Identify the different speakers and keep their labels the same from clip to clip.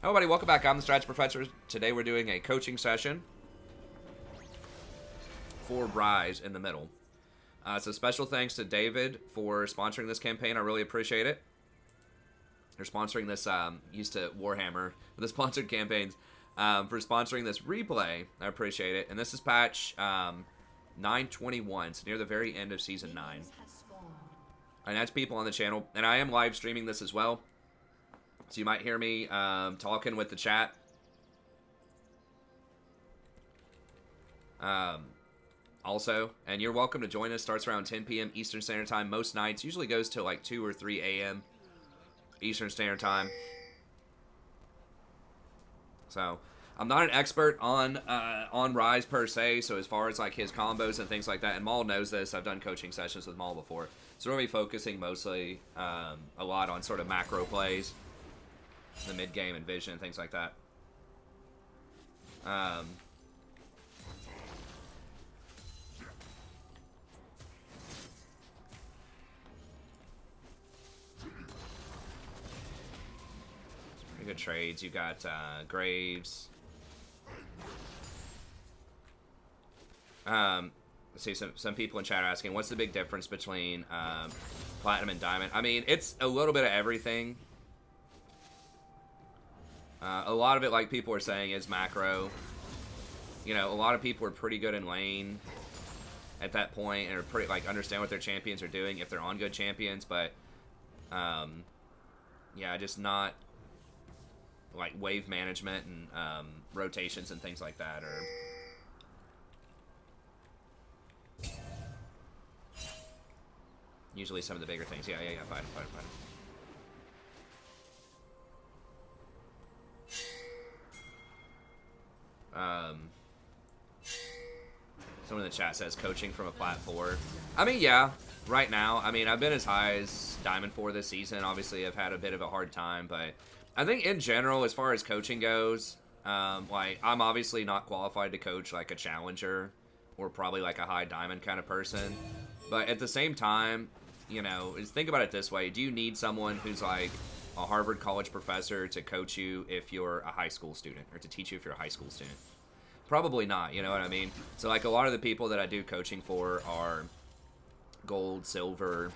Speaker 1: Hello, everybody. Welcome back. I'm the Strategy Professor. Today we're doing a coaching session for Ryze in the middle. So special thanks to David for sponsoring this campaign. I really appreciate it. They're sponsoring this, used to Warhammer, the sponsored campaigns, for sponsoring this replay. I appreciate it. And this is patch 921, so near the very end of Season 9. And that's people on the channel. And I am live streaming this as well. So you might hear me talking with the chat. Also, and you're welcome to join us. Starts around 10 p.m. Eastern Standard Time most nights. Usually goes till like 2 or 3 a.m. Eastern Standard Time. So, I'm not an expert on Ryze per se. So as far as like his combos and things like that, and Maul knows this. I've done coaching sessions with Maul before. So we're going to be focusing mostly a lot on sort of macro plays. The mid game and vision and things like that. Pretty good trades. You got Graves. Let's see, some people in chat are asking, what's the big difference between Platinum and Diamond? I mean, it's a little bit of everything. A lot of it, like people are saying, is macro. You know, a lot of people are pretty good in lane at that point and are pretty, like, understand what their champions are doing if they're on good champions, but, yeah, just not, like, wave management and rotations and things like that are usually some of the bigger things. Yeah, fine. Someone in the chat says coaching from a plat 4. I mean, yeah, right now. I mean, I've been as high as Diamond 4 this season. Obviously, I've had a bit of a hard time, but I think in general, as far as coaching goes, like, I'm obviously not qualified to coach like a challenger or probably like a high Diamond kind of person. But at the same time, you know, think about it this way. Do you need someone who's like a Harvard college professor to coach you if you're a high school student, or to teach you if you're a high school student? Probably not, you know what I mean? So, like, a lot of the people that I do coaching for are gold, silver,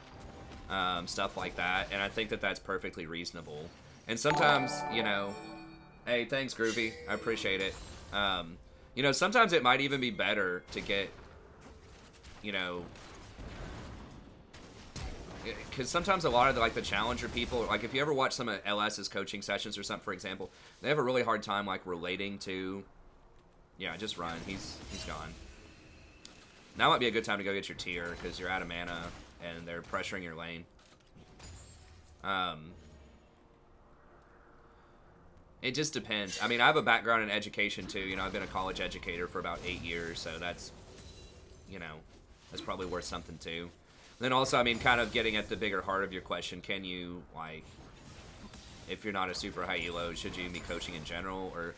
Speaker 1: stuff like that, and I think that that's perfectly reasonable. And sometimes, you know, hey, thanks, Groovy, I appreciate it. You know, sometimes it might even be better to get, you know, because sometimes a lot of the, like, the challenger people, like, if you ever watch some of LS's coaching sessions or something, for example, they have a really hard time, like, relating to... Yeah, just run. He's gone. Now might be a good time to go get your tier, because you're out of mana, and they're pressuring your lane. It just depends. I mean, I have a background in education, too. You know, I've been a college educator for about 8 years, so that's, you know, that's probably worth something, too. Then also, I mean, kind of getting at the bigger heart of your question, can you, like, if you're not a super high elo, should you be coaching in general, or...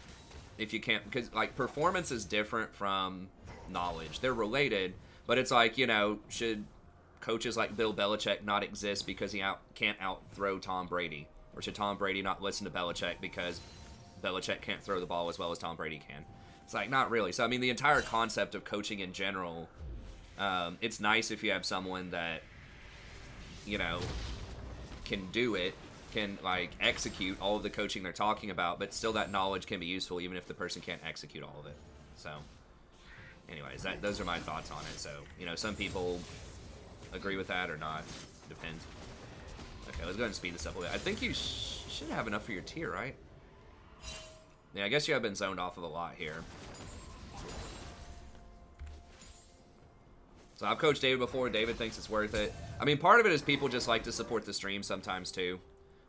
Speaker 1: If you can't, because, like, performance is different from knowledge. They're related, but it's like, you know, should coaches like Bill Belichick not exist because he can't out-throw Tom Brady? Or should Tom Brady not listen to Belichick because Belichick can't throw the ball as well as Tom Brady can? It's like, not really. So, I mean, the entire concept of coaching in general, it's nice if you have someone that, you know, can do it, can, like, execute all of the coaching they're talking about, but still that knowledge can be useful even if the person can't execute all of it. So, anyways, those are my thoughts on it. So, you know, some people agree with that or not. Depends. Okay, let's go ahead and speed this up a little bit. I think you should have enough for your tier, right? Yeah, I guess you have been zoned off of a lot here. So I've coached David before. David thinks it's worth it. I mean, part of it is people just like to support the stream sometimes, too.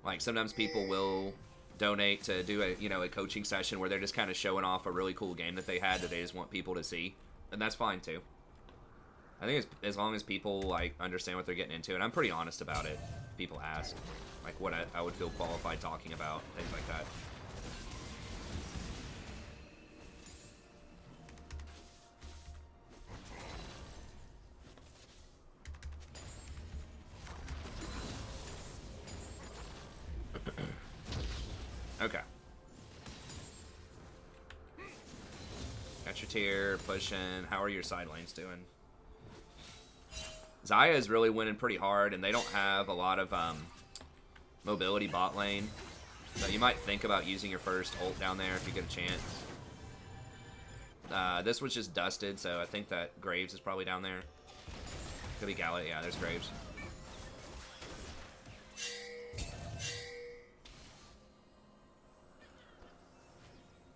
Speaker 1: Like, sometimes people will donate to do a, you know, a coaching session where they're just kind of showing off a really cool game that they had that they just want people to see. And that's fine, too. I think it's, as long as people, like, understand what they're getting into. And I'm pretty honest about it. People ask, like, what I would feel qualified talking about, things like that. Okay. Got your tier, pushing. How are your side lanes doing? Xayah is really winning pretty hard, and they don't have a lot of mobility bot lane. So you might think about using your first ult down there if you get a chance. This was just dusted, so I think that Graves is probably down there. Could be Gallet. Yeah, there's Graves.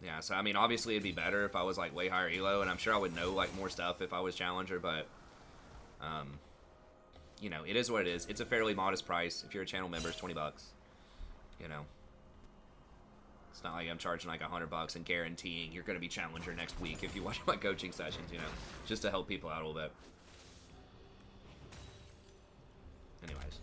Speaker 1: Yeah, so I mean, obviously it'd be better if I was like way higher elo, and I'm sure I would know like more stuff if I was challenger, but you know, it is what it is. It's a fairly modest price. If you're a channel member, it's 20 bucks. You know, it's not like I'm charging like $100 and guaranteeing you're going to be challenger next week if you watch my coaching sessions, you know, just to help people out a little bit. Anyways,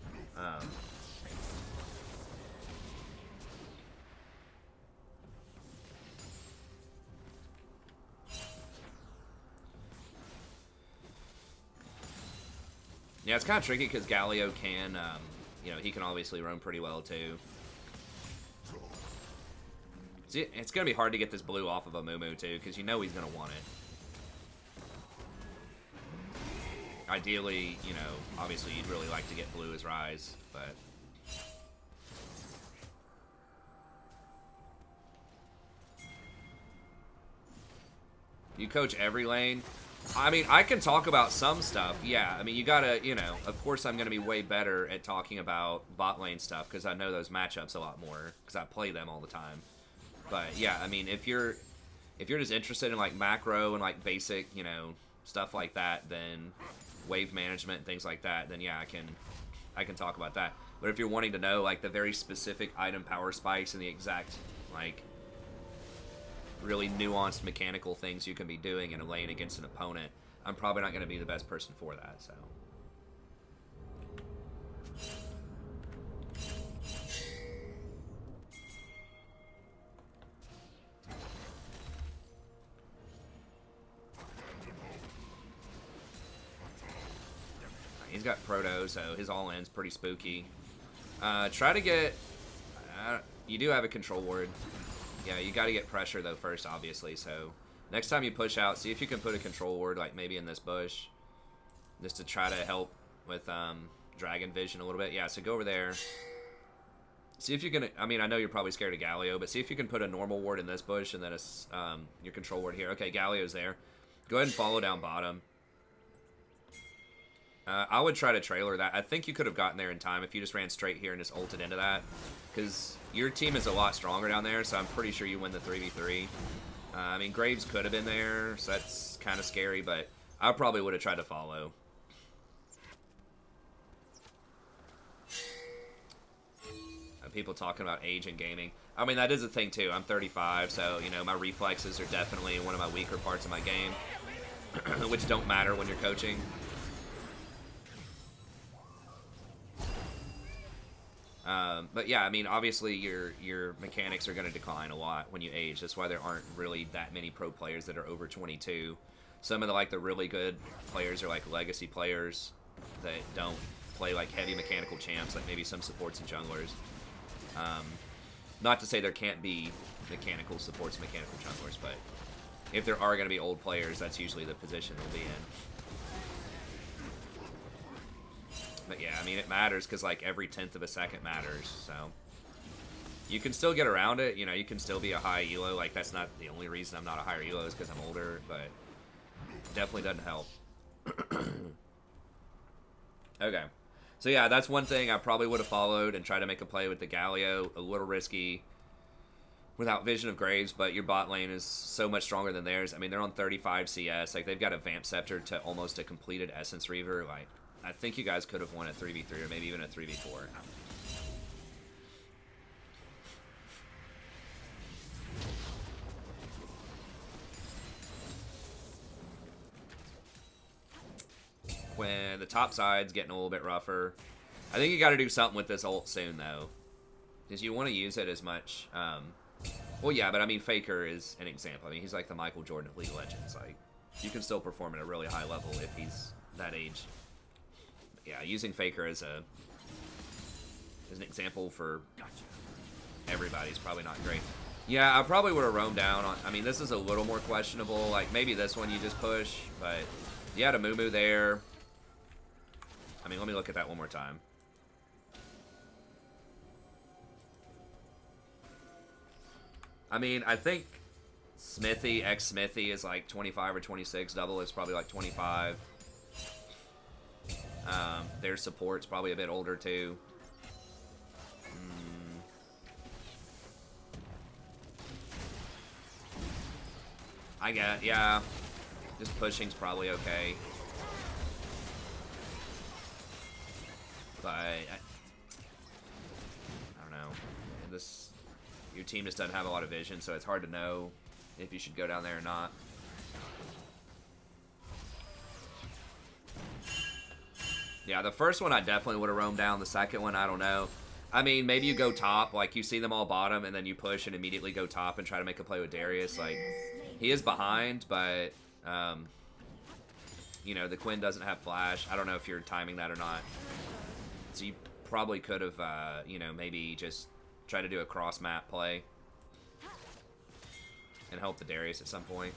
Speaker 1: yeah, it's kind of tricky because Galio can, you know, he can obviously roam pretty well too. See, it's going to be hard to get this blue off of a Mumu too, because you know he's going to want it. Ideally, you know, obviously you'd really like to get blue as Ryze, but... You coach every lane? I mean, I can talk about some stuff, yeah. I mean, you gotta, you know, of course I'm gonna be way better at talking about bot lane stuff, because I know those matchups a lot more, because I play them all the time. But, yeah, I mean, if you're just interested in, like, macro and, like, basic, you know, stuff like that, then... wave management and things like that, then yeah, I can talk about that. But if you're wanting to know like the very specific item power spikes and the exact like really nuanced mechanical things you can be doing in a lane against an opponent, I'm probably not going to be the best person for that. So he's got Proto, so his all-in's pretty spooky. Try to get... you do have a control ward. Yeah, you got to get pressure, though, first, obviously. So next time you push out, see if you can put a control ward, like maybe in this bush, just to try to help with Dragon Vision a little bit. Yeah, so go over there. See if you can... I mean, I know you're probably scared of Galio, but see if you can put a normal ward in this bush and then your control ward here. Okay, Galio's there. Go ahead and follow down bottom. I would try to trailer that. I think you could have gotten there in time if you just ran straight here and just ulted into that. Because your team is a lot stronger down there, so I'm pretty sure you win the 3v3. I mean, Graves could have been there, so that's kind of scary, but I probably would have tried to follow. People talking about age in gaming. I mean, that is a thing, too. I'm 35, so, you know, my reflexes are definitely one of my weaker parts of my game, which don't matter when you're coaching. But yeah, I mean, obviously your mechanics are going to decline a lot when you age. That's why there aren't really that many pro players that are over 22. Some of the really good players are like legacy players that don't play like heavy mechanical champs, like maybe some supports and junglers. Not to say there can't be mechanical supports and mechanical junglers, but if there are going to be old players, that's usually the position they'll be in. But yeah, I mean, it matters because, like, every 10th of a second matters, so... You can still get around it, you know, you can still be a high elo, like, that's not the only reason I'm not a higher elo is because I'm older, but definitely doesn't help. Okay. So yeah, that's one thing I probably would have followed and tried to make a play with the Galio, a little risky without Vision of Graves, but your bot lane is so much stronger than theirs. I mean, they're on 35 CS, like, they've got a Vamp Scepter to almost a completed Essence Reaver, like... I think you guys could have won a 3v3 or maybe even a 3v4. When the top side's getting a little bit rougher, I think you got to do something with this ult soon, though. Because you want to use it as much... well, yeah, but I mean, Faker is an example. I mean, he's like the Michael Jordan of League of Legends. Like, you can still perform at a really high level if he's that age. Yeah, using Faker as an example for everybody is probably not great. Yeah, I probably would have roamed down on. I mean, this is a little more questionable. Like, maybe this one you just push, but you had a Moo there. I mean, let me look at that one more time. I mean, I think Smithy, Smithy is like 25 or 26. Double is probably like 25. Their support's probably a bit older too. I get, yeah. Just pushing's probably okay. But I don't know. Your team just doesn't have a lot of vision, so it's hard to know if you should go down there or not. Yeah, the first one I definitely would have roamed down. The second one, I don't know. I mean, maybe you go top, like you see them all bottom, and then you push and immediately go top and try to make a play with Darius. Like, he is behind, but, you know, the Quinn doesn't have flash. I don't know if you're timing that or not. So you probably could have, you know, maybe just try to do a cross-map play and help the Darius at some point.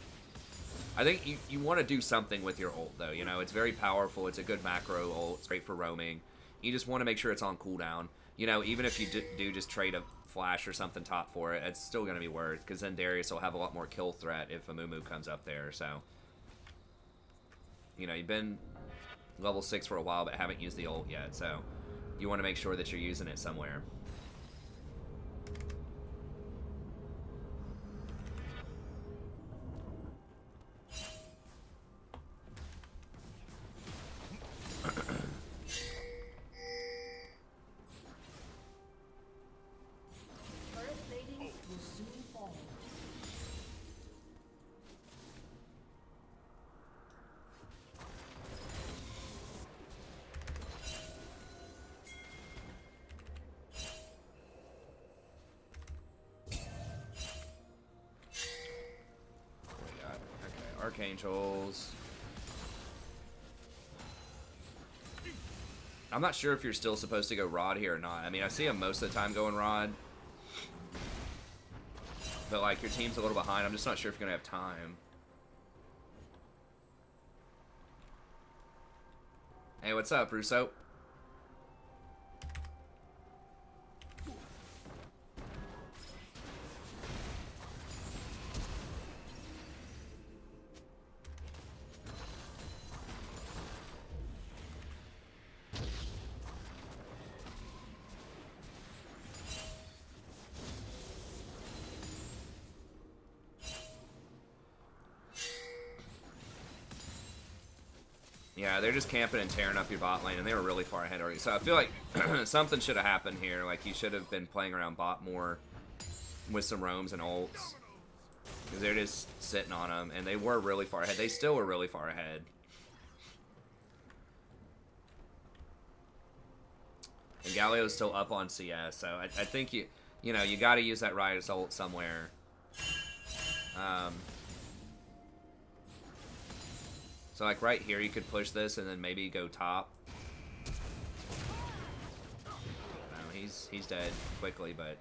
Speaker 1: I think you want to do something with your ult, though. You know, it's very powerful. It's a good macro ult. It's great for roaming. You just want to make sure it's on cooldown. You know, even if you do just trade a flash or something top for it, it's still going to be worth, because then Darius will have a lot more kill threat if a Moo comes up there. So, you know, you've been level 6 for a while, but haven't used the ult yet. So, you want to make sure that you're using it somewhere. Archangels. I'm not sure if you're still supposed to go Rod here or not. I mean, I see him most of the time going Rod. But, like, your team's a little behind. I'm just not sure if you're going to have time. Hey, what's up, Russo? Yeah, they're just camping and tearing up your bot lane, and they were really far ahead already. So I feel like something should have happened here. Like, you should have been playing around bot more with some roams and ults. Because they're just sitting on them, and they were really far ahead. They still were really far ahead. And Galio's still up on CS, so I think you know, you got to use that Ryze ult somewhere. So, like, right here, you could push this and then maybe go top. No, he's dead quickly, but...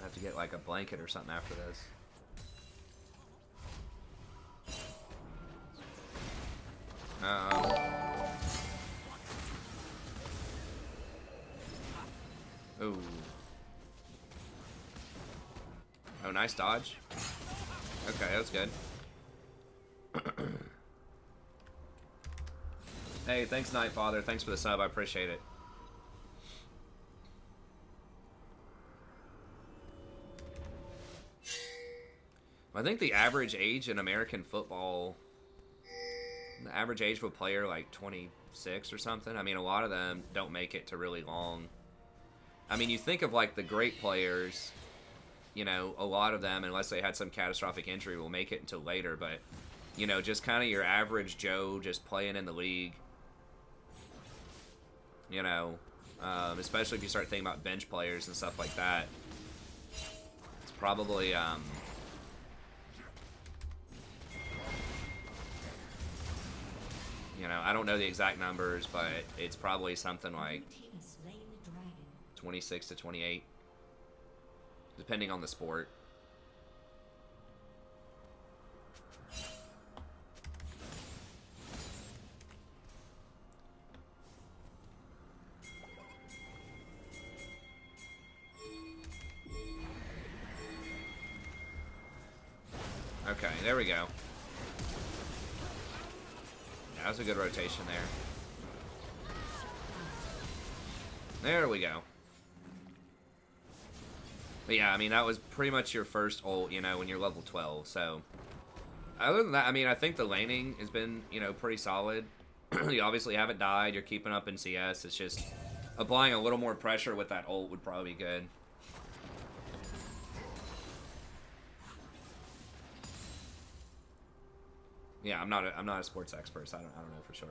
Speaker 1: I have to get like a blanket or something after this. Ooh. Oh, nice dodge. Okay, that was good. Hey, thanks, Nightfather. Thanks for the sub. I appreciate it. I think the average age in American football, the average age of a player, like 26 or something. I mean, a lot of them don't make it to really long. I mean, you think of like the great players, you know, a lot of them, unless they had some catastrophic injury, will make it until later. But, you know, just kind of your average Joe just playing in the league, You know, especially if you start thinking about bench players and stuff like that. It's probably you know, I don't know the exact numbers, but it's probably something like 26 to 28, depending on the sport. Okay, there we go. Yeah, that was a good rotation there. There we go. But yeah, I mean, that was pretty much your first ult, you know, when you're level 12, so... Other than that, I mean, I think the laning has been, you know, pretty solid. You obviously haven't died, you're keeping up in CS, it's just... Applying a little more pressure with that ult would probably be good. Yeah, I'm not a sports expert, so I don't know for sure,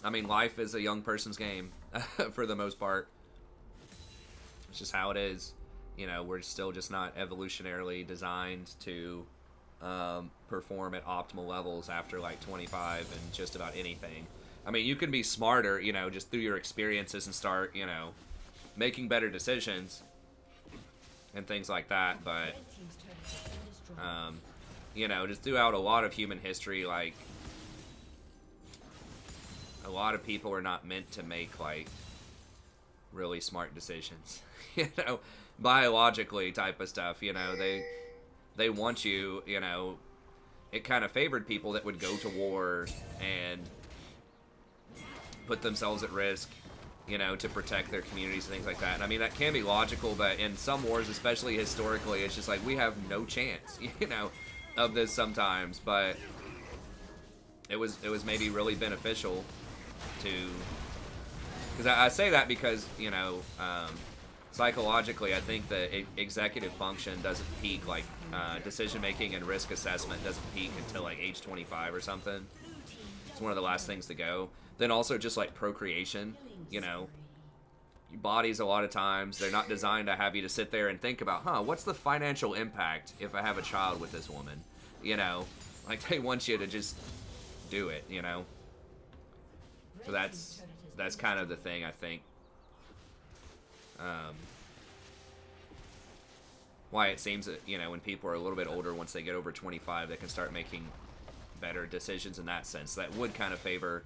Speaker 1: but I mean, life is a young person's game for the most part. It's just how it is. You know, we're still just not evolutionarily designed to perform at optimal levels after like 25 and just about anything. I mean, you can be smarter, you know, just through your experiences and start, you know, making better decisions and things like that, but you know, just throughout a lot of human history, like, a lot of people are not meant to make, like, really smart decisions, you know, biologically type of stuff, you know, they want you, you know, it kind of favored people that would go to war and put themselves at risk, you know, to protect their communities and things like that. And I mean, that can be logical, but in some wars, especially historically, it's just like, we have no chance, you know, of this sometimes. But it was maybe really beneficial to, because I say that because, you know, psychologically, I think the executive function doesn't peak, like, decision making and risk assessment doesn't peak until like age 25 or something. It's one of the last things to go. Then also just like procreation, you know, your bodies a lot of times, they're not designed to have you to sit there and think about, what's the financial impact if I have a child with this woman? You know, like, they want you to just do it, you know? So that's kind of the thing, I think. Why it seems that, you know, when people are a little bit older, once they get over 25, they can start making better decisions in that sense. That would kind of favor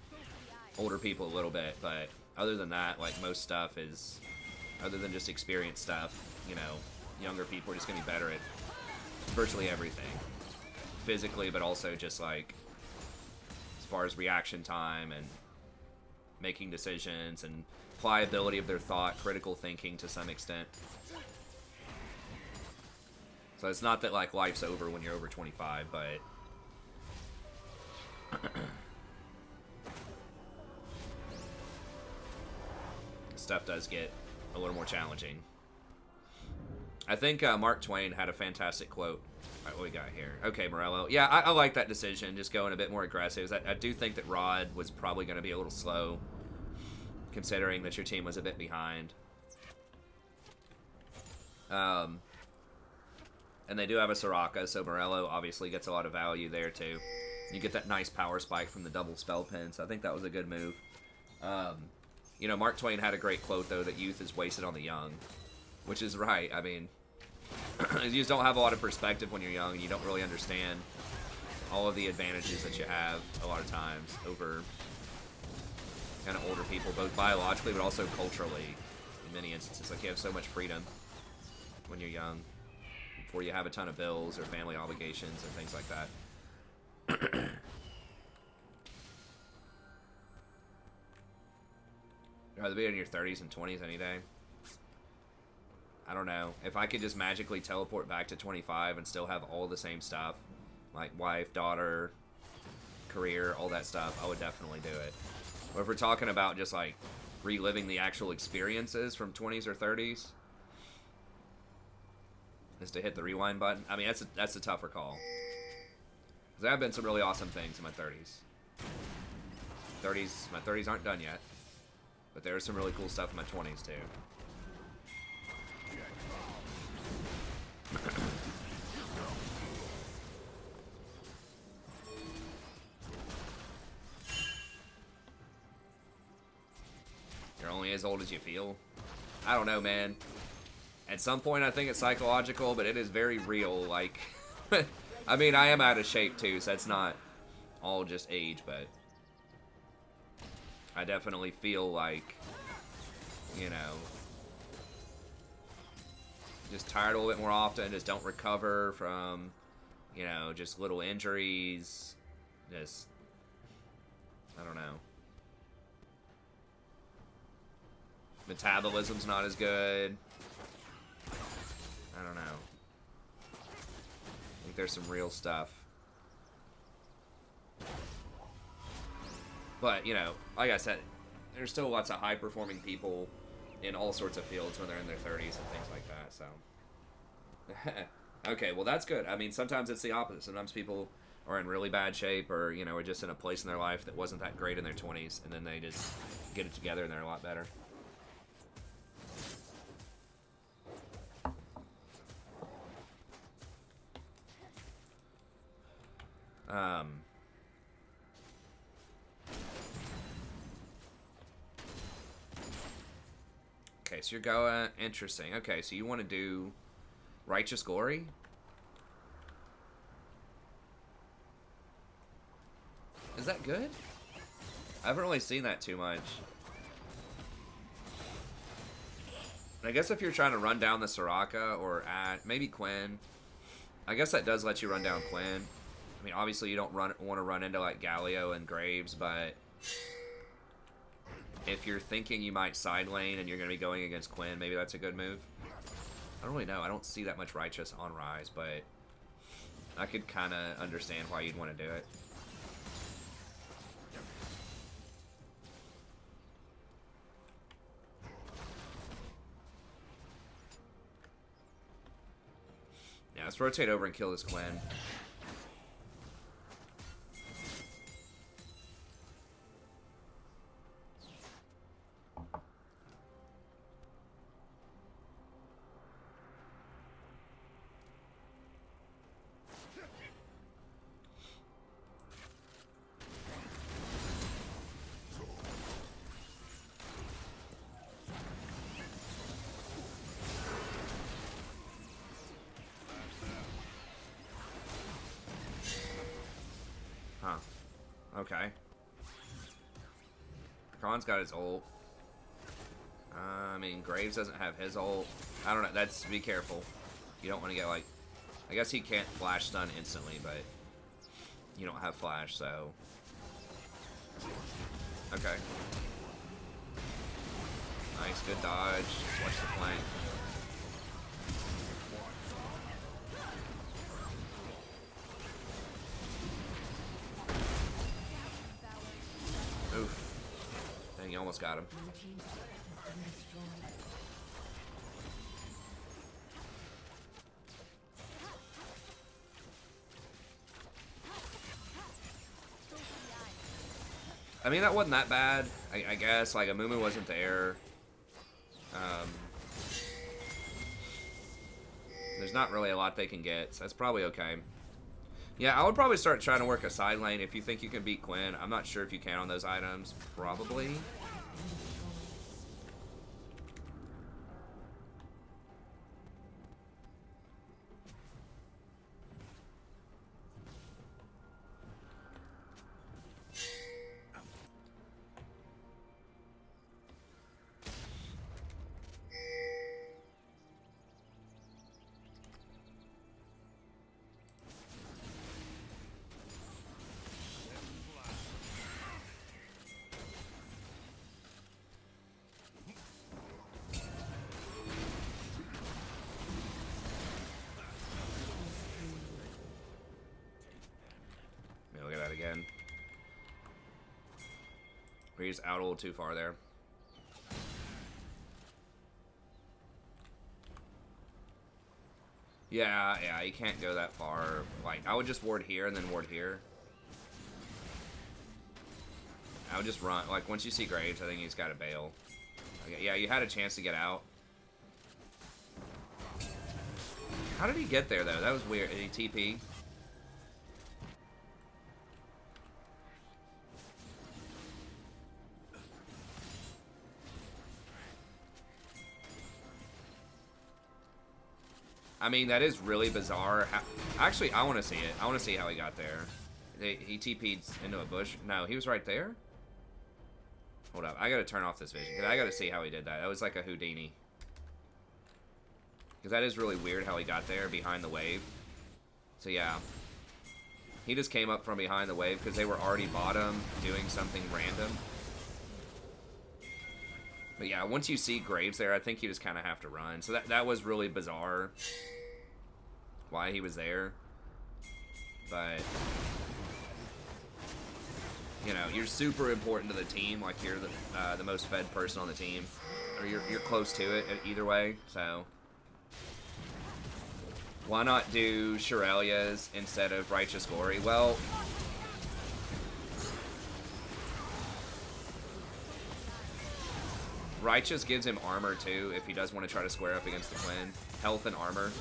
Speaker 1: older people a little bit, but other than that, like, most stuff is, other than just experience stuff, you know, younger people are just going to be better at virtually everything. Physically, but also just, like, as far as reaction time and making decisions and pliability of their thought, critical thinking to some extent. So it's not that, like, life's over when you're over 25, but... stuff does get a little more challenging. I think Mark Twain had a fantastic quote. All right, what we got here? Okay, Morello. Yeah, I like that decision, just going a bit more aggressive. I do think that Rod was probably going to be a little slow, considering that your team was a bit behind. And they do have a Soraka, so Morello obviously gets a lot of value there too. You get that nice power spike from the double spell pin, so I think that was a good move. You know, Mark Twain had a great quote, though, that youth is wasted on the young, which is right. I mean, you just don't have a lot of perspective when you're young, and you don't really understand all of the advantages that you have a lot of times over kind of older people, both biologically but also culturally in many instances. Like, you have so much freedom when you're young before you have a ton of bills or family obligations and things like that. I'd rather be in your 30s and 20s any day. I don't know. If I could just magically teleport back to 25 and still have all the same stuff, like wife, daughter, career, all that stuff, I would definitely do it. But if we're talking about just like reliving the actual experiences from 20s or 30s, is to hit the rewind button. I mean, that's a tougher call. Because there have been some really awesome things in my 30s. 30s aren't done yet. But there's some really cool stuff in my 20s too. You're only as old as you feel. I don't know, man. At some point, I think it's psychological, but it is very real. Like, I mean, I am out of shape too, so that's not all just age, but I definitely feel like, you know, just tired a little bit more often, just don't recover from, you know, just little injuries. Just, I don't know. Metabolism's not as good. I don't know. I think there's some real stuff. But, you know, like I said, there's still lots of high-performing people in all sorts of fields when they're in their 30s and things like that, so. Okay, well, that's good. I mean, sometimes it's the opposite. Sometimes people are in really bad shape or, you know, are just in a place in their life that wasn't that great in their 20s, and then they just get it together and they're a lot better. Okay, so you're going... Interesting. Okay, so you want to do Righteous Glory? Is that good? I haven't really seen that too much. I guess if you're trying to run down the Soraka or at maybe Quinn, I guess that does let you run down Quinn. I mean, obviously you don't want to run into like Galio and Graves, but if you're thinking you might side lane and you're going to be going against Quinn, maybe that's a good move. I don't really know. I don't see that much Righteous on Ryze, but I could kind of understand why you'd want to do it. Yeah, let's rotate over and kill this Quinn. Huh. Okay. Khan's got his ult. I mean, Graves doesn't have his ult. I don't know. That's... Be careful. You don't want to get, like... I guess he can't flash stun instantly, but... You don't have flash, so... Okay. Nice. Good dodge. Just watch the flank. Oof. Dang, you almost got him. I mean, that wasn't that bad, I guess. Like, Amumu wasn't there. There's not really a lot they can get, so that's probably okay. Yeah, I would probably start trying to work a side lane if you think you can beat Quinn. I'm not sure if you can on those items. Probably. Look at that again. He's out a little too far there. Yeah, you can't go that far. Like, I would just ward here and then ward here. I would just run. Like, once you see Graves, I think he's got to bail. Okay, yeah, you had a chance to get out. How did he get there, though? That was weird. Did he TP? I mean, that is really bizarre. Actually, I want to see it. I want to see how he got there. He TP'd into a bush. No, he was right there? Hold up. I got to turn off this vision, because I got to see how he did that. That was like a Houdini. Because that is really weird how he got there behind the wave. So, yeah. He just came up from behind the wave because they were already bottom doing something random. But yeah, once you see Graves there, I think you just kind of have to run. So that was really bizarre why he was there. But, you know, you're super important to the team. Like, you're the most fed person on the team. Or you're close to it either way, so... Why not do Shirelia's instead of Righteous Glory? Well... Righteous gives him armor, too, if he does want to try to square up against the Quinn. Health and armor.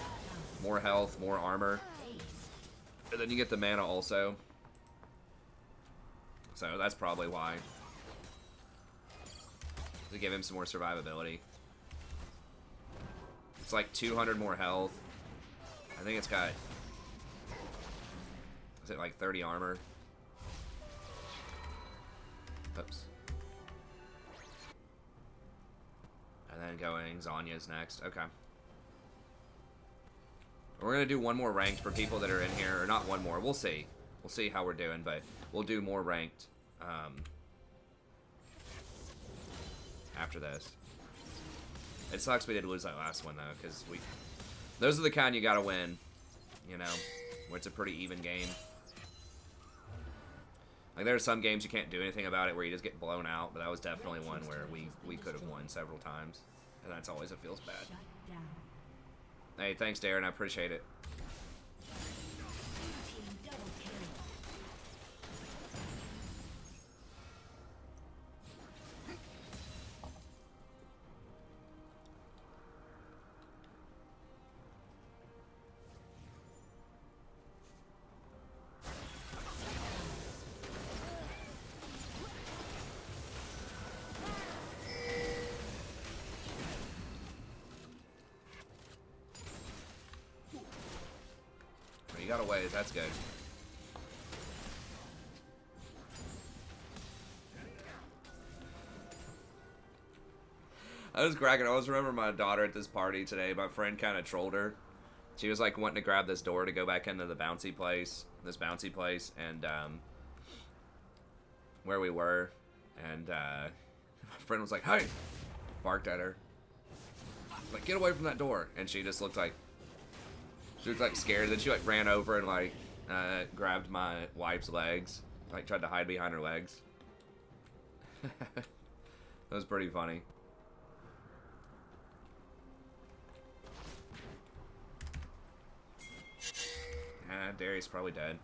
Speaker 1: More health, more armor. And then you get the mana also. So that's probably why. To give him some more survivability. It's like 200 more health. I think it's got... Is it like 30 armor? Oops. And then going Zanya's next. Okay. We're going to do one more ranked for people that are in here. Or not one more. We'll see. We'll see how we're doing, but we'll do more ranked after this. It sucks we did lose that last one, though, because we... Those are the kind you gotta win, you know, where it's a pretty even game. Like, there are some games you can't do anything about it where you just get blown out, but that was definitely one where we could have won several times. And that's always, it feels bad. Hey, thanks, Darren. I appreciate it. You got away, that's good. I was cracking. I always remember my daughter at this party today. My friend kind of trolled her. She was like wanting to grab this door to go back into the bouncy place, and where we were, and my friend was like, "Hey!" barked at her, like, "Get away from that door!" And she just looked like. She was like scared. Then she like ran over and like grabbed my wife's legs. Like tried to hide behind her legs. That was pretty funny. Darius probably dead.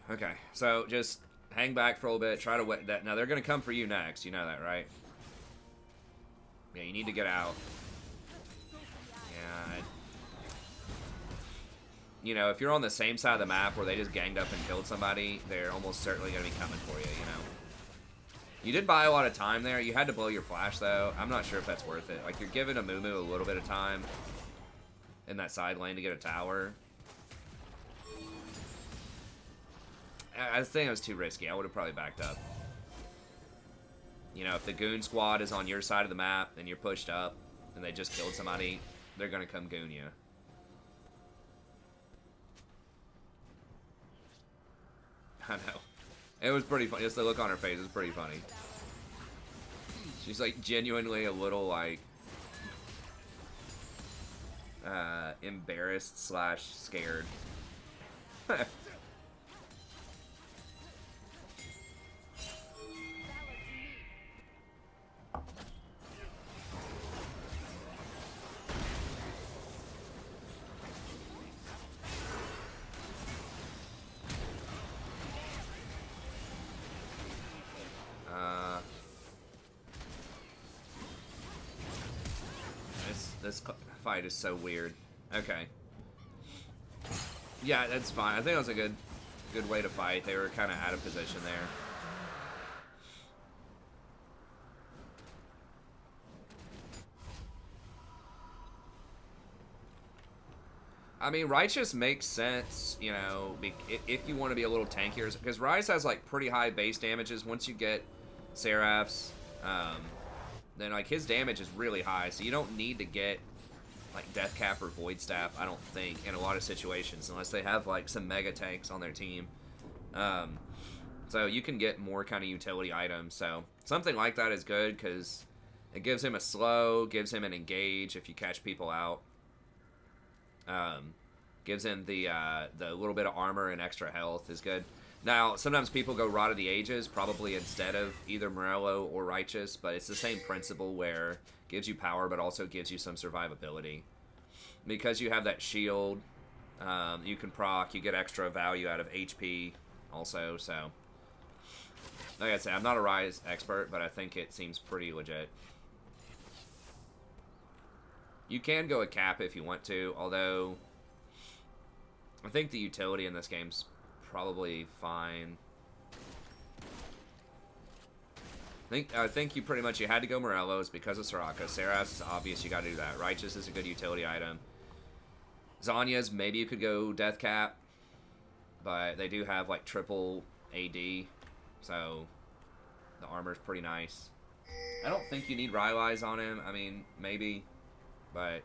Speaker 1: Okay, so just hang back for a little bit, try to wet that. Now they're gonna come for you next, you know that, right? Yeah, you need to get out. Yeah. You know, if you're on the same side of the map where they just ganged up and killed somebody, they're almost certainly gonna be coming for you, you know? You did buy a lot of time there. You had to blow your flash, though. I'm not sure if that's worth it. Like, you're giving a Mumu a little bit of time in that side lane to get a tower. I think it was too risky. I would have probably backed up. You know, if the goon squad is on your side of the map and you're pushed up and they just killed somebody, they're going to come goon you. I know. It was pretty funny. Just the look on her face was pretty funny. She's like genuinely a little like embarrassed / scared. This fight is so weird. Okay. Yeah, that's fine. I think that was a good way to fight. They were kind of out of position there. I mean, Righteous makes sense, you know, if you want to be a little tankier. Because Ryze has, like, pretty high base damages. Once you get Seraphs, then, like, his damage is really high. So you don't need to get, like, Death Cap or Void Staff, I don't think, in a lot of situations. Unless they have, like, some mega tanks on their team. So you can get more kind of utility items. So something like that is good because it gives him a slow, gives him an engage if you catch people out. Gives him the little bit of armor and extra health is good. Now, sometimes people go Rod of the Ages, probably instead of either Morello or Righteous, but it's the same principle where it gives you power, but also gives you some survivability. Because you have that shield, you can proc, you get extra value out of HP also, so... Like I said, I'm not a Ryze expert, but I think it seems pretty legit. You can go a cap if you want to, although I think the utility in this game's probably fine. I think you pretty much had to go Morello's because of Soraka. Seraph's is obvious, you gotta do that. Righteous is a good utility item. Zhonya's, maybe you could go Death Cap, but they do have like triple AD, so the armor's pretty nice. I don't think you need Ryze on him. I mean, maybe. But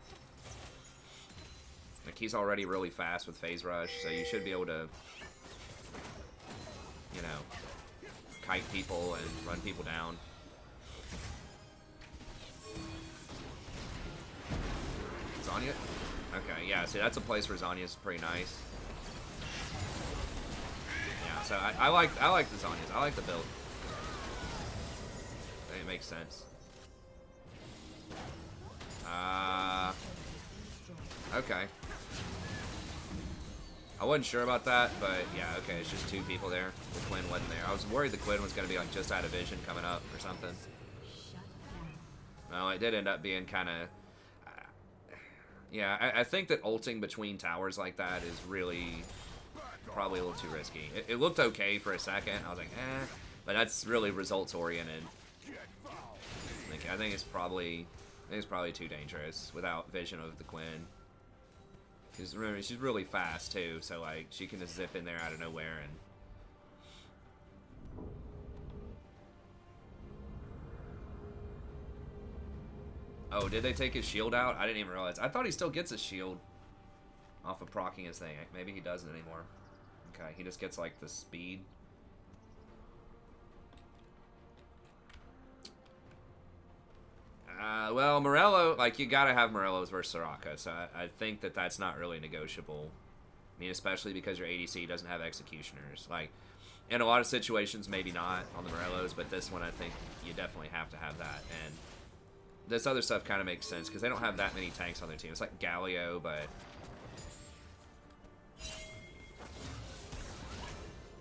Speaker 1: like he's already really fast with Phase Rush, so you should be able to, you know, kite people and run people down. Zhonya? Okay, yeah, see that's a place where Zhonya's pretty nice. Yeah, so I like the Zhonyas. I like the build. I think it makes sense. Okay. I wasn't sure about that, but yeah, okay, it's just two people there. The Quinn wasn't there. I was worried the Quinn was going to be like just out of vision coming up or something. Well, it did end up being kind of... yeah, I think that ulting between towers like that is really probably a little too risky. It looked okay for a second. I was like, eh, but that's really results oriented. I think it's probably too dangerous without vision of the Quinn. Because remember, she's really fast too, so like she can just zip in there out of nowhere and. Oh, did they take his shield out? I didn't even realize. I thought he still gets his shield off of proccing his thing. Maybe he doesn't anymore. Okay, he just gets like the speed. Well, Morello, like, you gotta have Morello's versus Soraka, so I think that that's not really negotiable. I mean, especially because your ADC doesn't have executioners. Like, in a lot of situations, maybe not on the Morellos, but this one, I think you definitely have to have that. And this other stuff kind of makes sense, because they don't have that many tanks on their team. It's like Galio, but...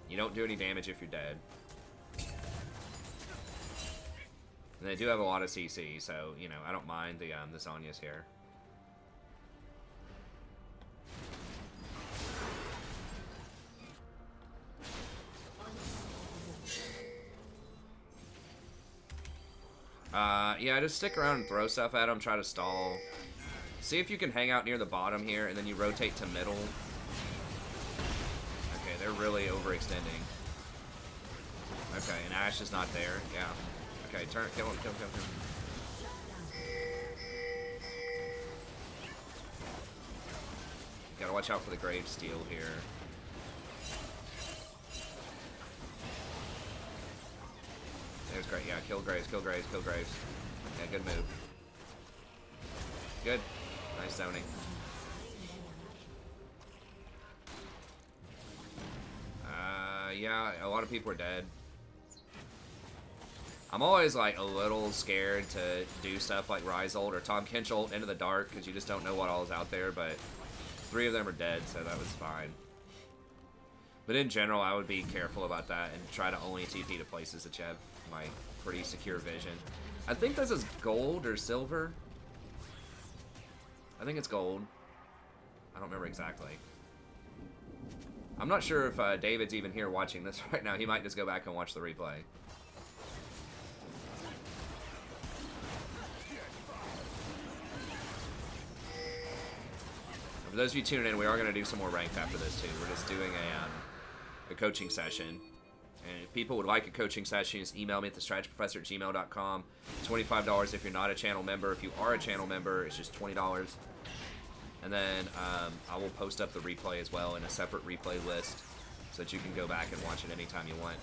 Speaker 1: you don't do any damage if you're dead. And they do have a lot of CC, so, you know, I don't mind the Zhonya's here. Yeah, just stick around and throw stuff at them, try to stall. See if you can hang out near the bottom here, and then you rotate to middle. Okay, they're really overextending. Okay, and Ashe is not there, yeah. Okay, turn, kill him, kill him, kill him. Gotta watch out for the Grave Steel here. There's great, yeah, kill Graves, kill Graves, kill Graves. Yeah, good move. Good. Nice zoning. Yeah, a lot of people are dead. I'm always like a little scared to do stuff like Ryze ult or Tom Kench ult into the dark because you just don't know what all is out there, but 3 of them are dead, so that was fine. But in general, I would be careful about that and try to only TP to places that you have like pretty secure vision. I think this is gold or silver. I think it's gold. I don't remember exactly. I'm not sure if David's even here watching this right now. He might just go back and watch the replay. For those of you tuning in, we are going to do some more ranked after this too. We're just doing a coaching session. And if people would like a coaching session, just email me at thestrategyprofessor@gmail.com. $25 if you're not a channel member. If you are a channel member, it's just $20. And then I will post up the replay as well in a separate replay list so that you can go back and watch it anytime you want.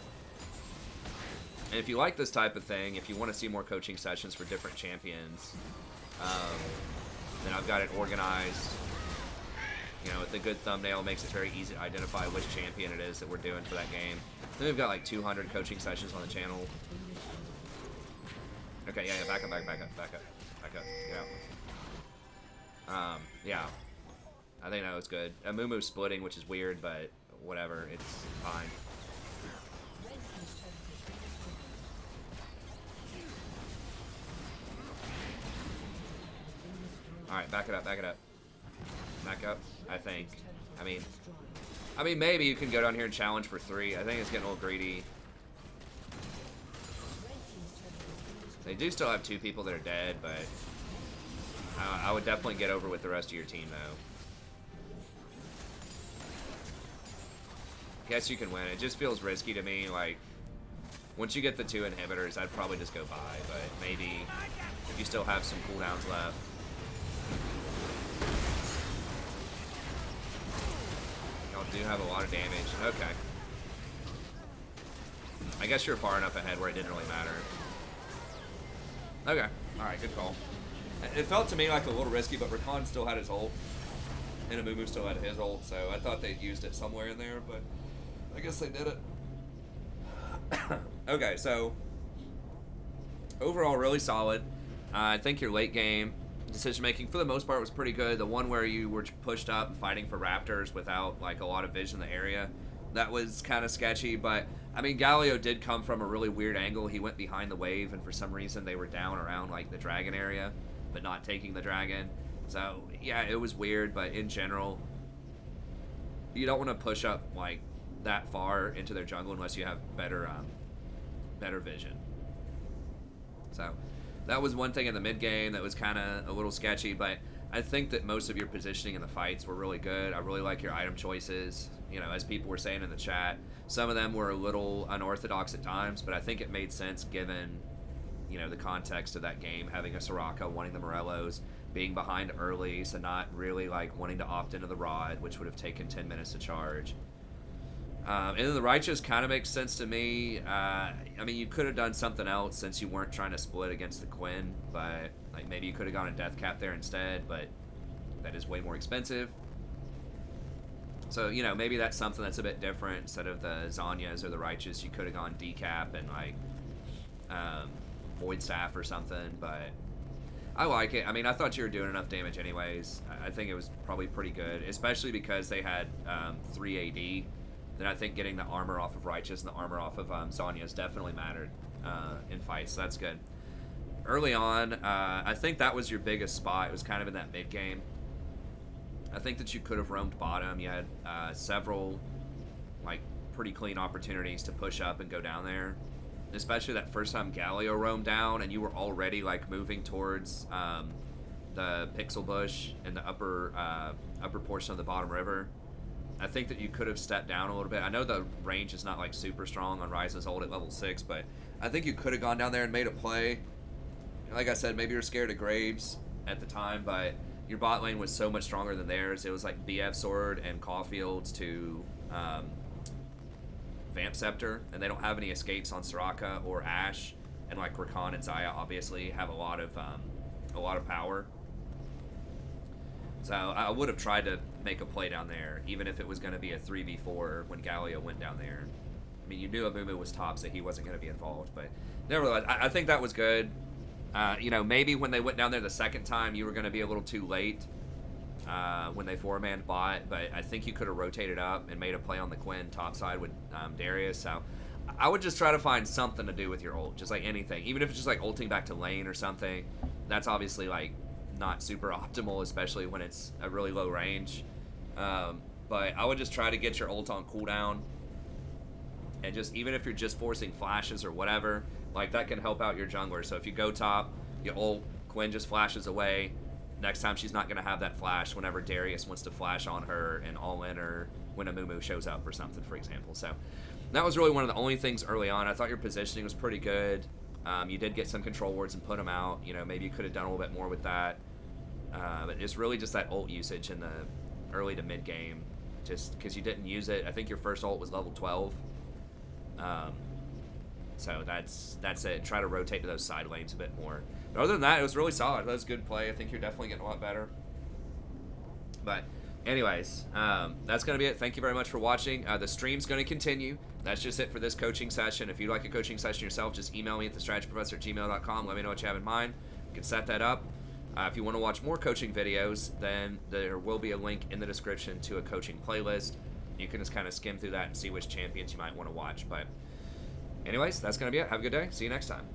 Speaker 1: And if you like this type of thing, if you want to see more coaching sessions for different champions, then I've got it organized. You know, with a good thumbnail, makes it very easy to identify which champion it is that we're doing for that game. Then we've got like 200 coaching sessions on the channel. Okay, yeah, back up. Yeah. I think that was good. Amumu's splitting, which is weird, but whatever, it's fine. Alright, back it up. Back up, I think. I mean, maybe you can go down here and challenge for 3. I think it's getting a little greedy. They do still have 2 people that are dead, but I would definitely get over with the rest of your team, though. Guess you can win. It just feels risky to me. Like, once you get the 2 inhibitors, I'd probably just go by, but maybe if you still have some cooldowns left. Y'all do have a lot of damage. Okay. I guess you're far enough ahead where it didn't really matter. Okay. Alright, good call. It felt to me like a little risky, but Rakan still had his ult. And Amumu still had his ult, so I thought they'd used it somewhere in there, but I guess they did it. Okay, so overall, really solid. I think your late game decision making, for the most part, was pretty good. The one where you were pushed up and fighting for raptors without like a lot of vision in the area, that was kind of sketchy. But I mean, Galio did come from a really weird angle. He went behind the wave, and for some reason they were down around like the dragon area, but not taking the dragon. So yeah, it was weird. But in general, you don't want to push up like that far into their jungle unless you have better vision. So that was one thing in the mid game that was kind of a little sketchy, but I think that most of your positioning in the fights were really good. I really like your item choices. You know, as people were saying in the chat, some of them were a little unorthodox at times, but I think it made sense given, you know, the context of that game, having a Soraka, wanting the Morellos, being behind early, so not really like wanting to opt into the Rod, which would have taken 10 minutes to charge. And then the Righteous kind of makes sense to me. I mean, you could have done something else since you weren't trying to split against the Quinn, but like maybe you could have gone a Death Cap there instead, but that is way more expensive. So, you know, maybe that's something that's a bit different. Instead of the Zanyas or the Righteous, you could have gone Decap and like Void Staff or something, but I like it. I mean, I thought you were doing enough damage anyways. I think it was probably pretty good, especially because they had 3 AD. Then I think getting the armor off of Righteous and the armor off of Zanyas definitely mattered in fights, so that's good. Early on, I think that was your biggest spot. It was kind of in that mid game. I think that you could have roamed bottom. You had several like pretty clean opportunities to push up and go down there. Especially that first time Galio roamed down and you were already like moving towards the Pixel Bush in the upper portion of the bottom river. I think that you could have stepped down a little bit. I know the range is not like super strong on Ryze's ult at level 6, but I think you could have gone down there and made a play. Like I said, maybe you're scared of Graves at the time, but your bot lane was so much stronger than theirs. It was like BF Sword and Caulfield's to Vamp Scepter, and they don't have any escapes on Soraka or Ashe, and like Rakan and Xayah obviously have a lot of power. So I would have tried to make a play down there, even if it was going to be a 3v4 when Galio went down there. I mean, you knew Amumu was top, so he wasn't going to be involved. But nevertheless, I think that was good. You know, maybe when they went down there the second time, you were going to be a little too late when they 4-manned bot. But I think you could have rotated up and made a play on the Quinn topside with Darius. So I would just try to find something to do with your ult, just like anything. Even if it's just like ulting back to lane or something. That's obviously like not super optimal, especially when it's a really low range. But I would just try to get your ult on cooldown, and just even if you're just forcing flashes or whatever, like that can help out your jungler. So if you go top, you ult, Quinn just flashes away. Next time she's not going to have that flash whenever Darius wants to flash on her and all in, or when a Mumu shows up or something, for example. So that was really one of the only things early on. I thought your positioning was pretty good. You did get some control wards and put them out. You know, maybe you could have done a little bit more with that. But it's really just that ult usage in the early to mid game, just because you didn't use it. I think your first ult was level 12. So that's it. Try to rotate to those side lanes a bit more. But other than that, it was really solid. That was good play. I think you're definitely getting a lot better. But anyways, that's going to be it. Thank you very much for watching. The stream's going to continue. That's just it for this coaching session. If you'd like a coaching session yourself, just email me at thestrategyprofessor@gmail.com. Let me know what you have in mind. You can set that up. If you want to watch more coaching videos, then there will be a link in the description to a coaching playlist. You can just kind of skim through that and see which champions you might want to watch. But anyways, that's going to be it. Have a good day. See you next time.